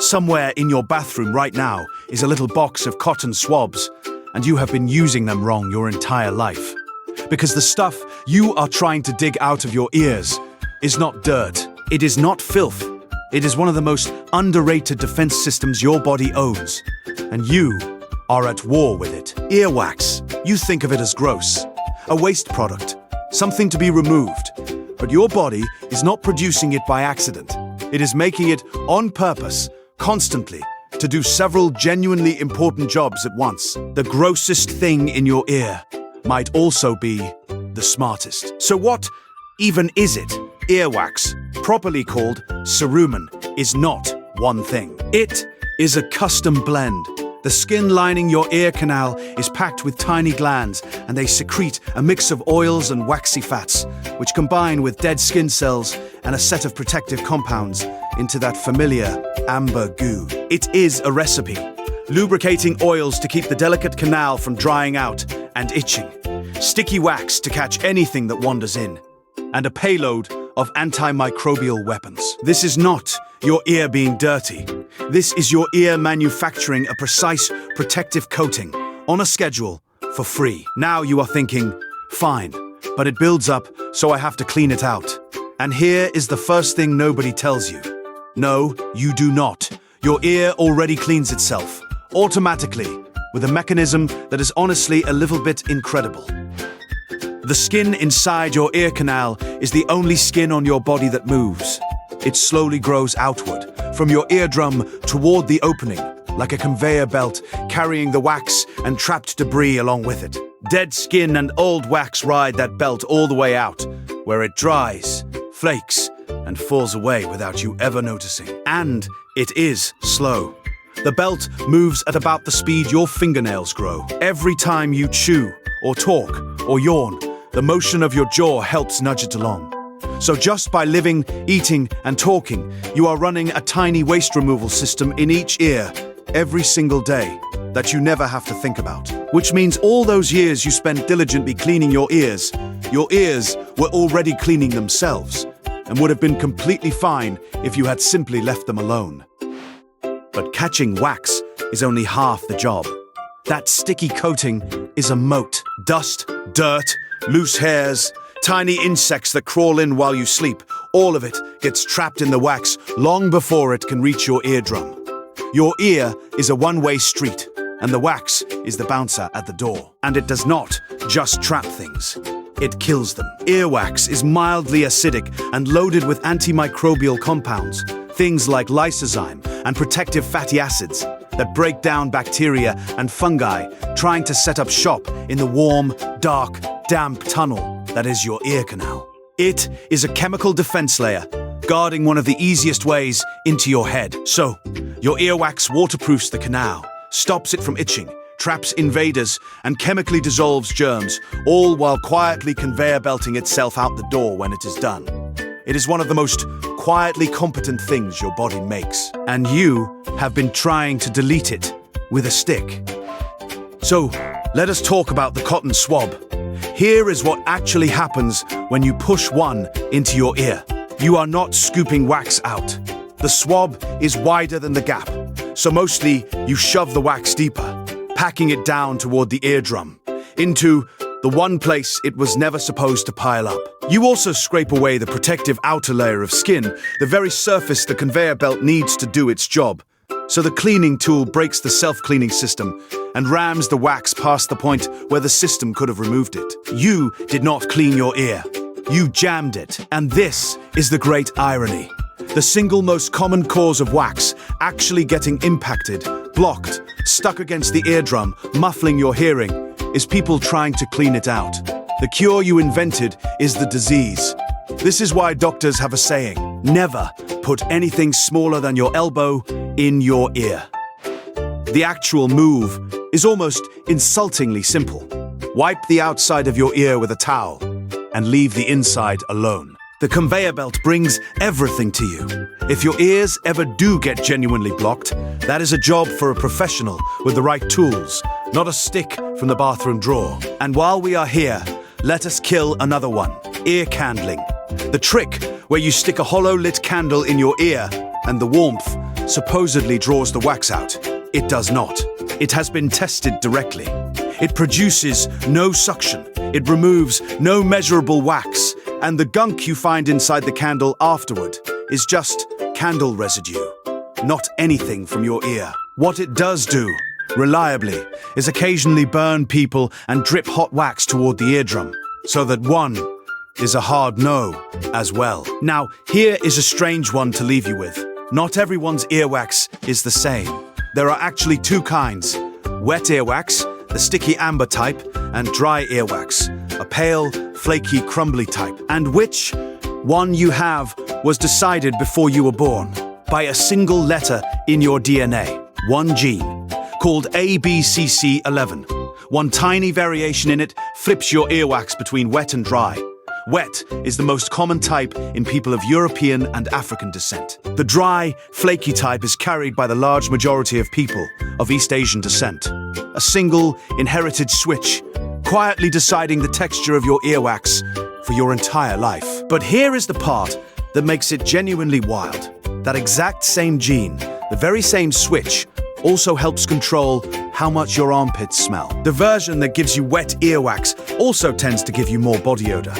Somewhere in your bathroom right now is a little box of cotton swabs, and you have been using them wrong your entire life. Because the stuff you are trying to dig out of your ears is not dirt. It is not filth. It is one of the most underrated defense systems your body owns, and you are at war with it. Earwax. You think of it as gross, a waste product, something to be removed. But your body is not producing it by accident. It is making it on purpose, constantly, to do several genuinely important jobs at once. The grossest thing in your ear might also be the smartest. So what even is it? Earwax, properly called cerumen, is not one thing. It is a custom blend. The skin lining your ear canal is packed with tiny glands, and they secrete a mix of oils and waxy fats, which combine with dead skin cells and a set of protective compounds into that familiar amber goo. It is a recipe. Lubricating oils to keep the delicate canal from drying out and itching. Sticky wax to catch anything that wanders in. And a payload of antimicrobial weapons. This is not your ear being dirty. This is your ear manufacturing a precise protective coating on a schedule for free. Now you are thinking, fine, but it builds up, so I have to clean it out. And here is the first thing nobody tells you. No, you do not. Your ear already cleans itself, automatically, with a mechanism that is honestly a little bit incredible. The skin inside your ear canal is the only skin on your body that moves. It slowly grows outward, from your eardrum toward the opening, like a conveyor belt carrying the wax and trapped debris along with it. Dead skin and old wax ride that belt all the way out, where it dries, flakes, and falls away without you ever noticing. And it is slow. The belt moves at about the speed your fingernails grow. Every time you chew, or talk, or yawn, the motion of your jaw helps nudge it along. So just by living, eating, and talking, you are running a tiny waste removal system in each ear every single day that you never have to think about. Which means all those years you spent diligently cleaning your ears were already cleaning themselves and would have been completely fine if you had simply left them alone. But catching wax is only half the job. That sticky coating is a moat. Dust, dirt, loose hairs, tiny insects that crawl in while you sleep, all of it gets trapped in the wax long before it can reach your eardrum. Your ear is a one-way street, and the wax is the bouncer at the door. And it does not just trap things, it kills them. Earwax is mildly acidic and loaded with antimicrobial compounds, things like lysozyme and protective fatty acids that break down bacteria and fungi trying to set up shop in the warm, dark, damp tunnel that is your ear canal. It is a chemical defense layer, guarding one of the easiest ways into your head. So, your earwax waterproofs the canal, stops it from itching, traps invaders, and chemically dissolves germs, all while quietly conveyor belting itself out the door when it is done. It is one of the most quietly competent things your body makes, and you have been trying to delete it with a stick. So, let us talk about the cotton swab. Here is what actually happens when you push one into your ear. You are not scooping wax out. The swab is wider than the gap, so mostly you shove the wax deeper, packing it down toward the eardrum, into the one place it was never supposed to pile up. You also scrape away the protective outer layer of skin, the very surface the conveyor belt needs to do its job. So the cleaning tool breaks the self-cleaning system and rams the wax past the point where the system could have removed it. You did not clean your ear. You jammed it. And this is the great irony. The single most common cause of wax actually getting impacted, blocked, stuck against the eardrum, muffling your hearing, is people trying to clean it out. The cure you invented is the disease. This is why doctors have a saying, never put anything smaller than your elbow in your ear. The actual move is almost insultingly simple. Wipe the outside of your ear with a towel and leave the inside alone. The conveyor belt brings everything to you. If your ears ever do get genuinely blocked, that is a job for a professional with the right tools, not a stick from the bathroom drawer. And while we are here, let us kill another one, ear candling. The trick where you stick a hollow lit candle in your ear and the warmth supposedly draws the wax out. It does not. It has been tested directly. It produces no suction. It removes no measurable wax. And the gunk you find inside the candle afterward is just candle residue, not anything from your ear. What it does do, reliably, is occasionally burn people and drip hot wax toward the eardrum, so that one is a hard no as well. Now, here is a strange one to leave you with. Not everyone's earwax is the same. There are actually two kinds: wet earwax, the sticky amber type, and dry earwax, a pale, flaky, crumbly type. And which one you have was decided before you were born by a single letter in your DNA, one gene, called ABCC11. One tiny variation in it flips your earwax between wet and dry. Wet is the most common type in people of European and African descent. The dry, flaky type is carried by the large majority of people of East Asian descent. A single, inherited switch, quietly deciding the texture of your earwax for your entire life. But here is the part that makes it genuinely wild. That exact same gene, the very same switch, also helps control how much your armpits smell. The version that gives you wet earwax also tends to give you more body odor.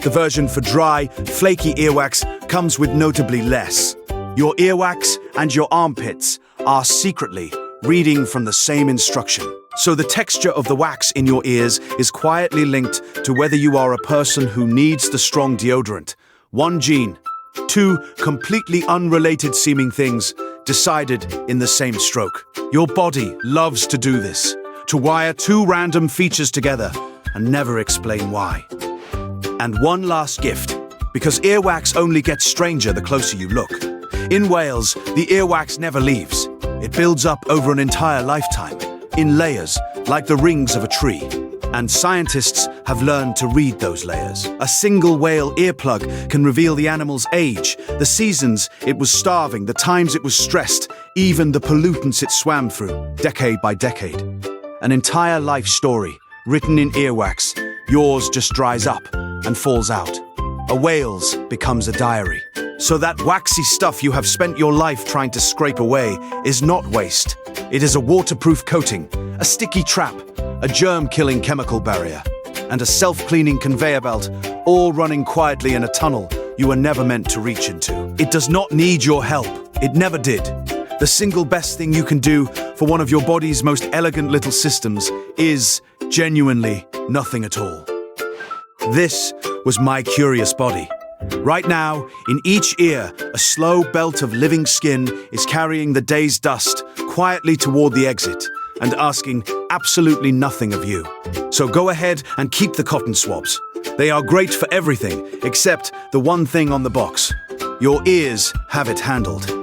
The version for dry, flaky earwax comes with notably less. Your earwax and your armpits are secretly reading from the same instruction. So the texture of the wax in your ears is quietly linked to whether you are a person who needs the strong deodorant. One gene, two completely unrelated seeming things decided in the same stroke. Your body loves to do this, to wire two random features together and never explain why. And one last gift, because earwax only gets stranger the closer you look. In Wales, the earwax never leaves. It builds up over an entire lifetime, in layers, like the rings of a tree. And scientists have learned to read those layers. A single whale earplug can reveal the animal's age, the seasons it was starving, the times it was stressed, even the pollutants it swam through, decade by decade. An entire life story, written in earwax. Yours just dries up and falls out. A whale's becomes a diary. So that waxy stuff you have spent your life trying to scrape away is not waste. It is a waterproof coating, a sticky trap, a germ-killing chemical barrier, and a self-cleaning conveyor belt, all running quietly in a tunnel you were never meant to reach into. It does not need your help. It never did. The single best thing you can do for one of your body's most elegant little systems is genuinely nothing at all. This was my curious body. Right now, in each ear, a slow belt of living skin is carrying the day's dust quietly toward the exit and asking absolutely nothing of you. So go ahead and keep the cotton swabs. They are great for everything except the one thing on the box. Your ears have it handled.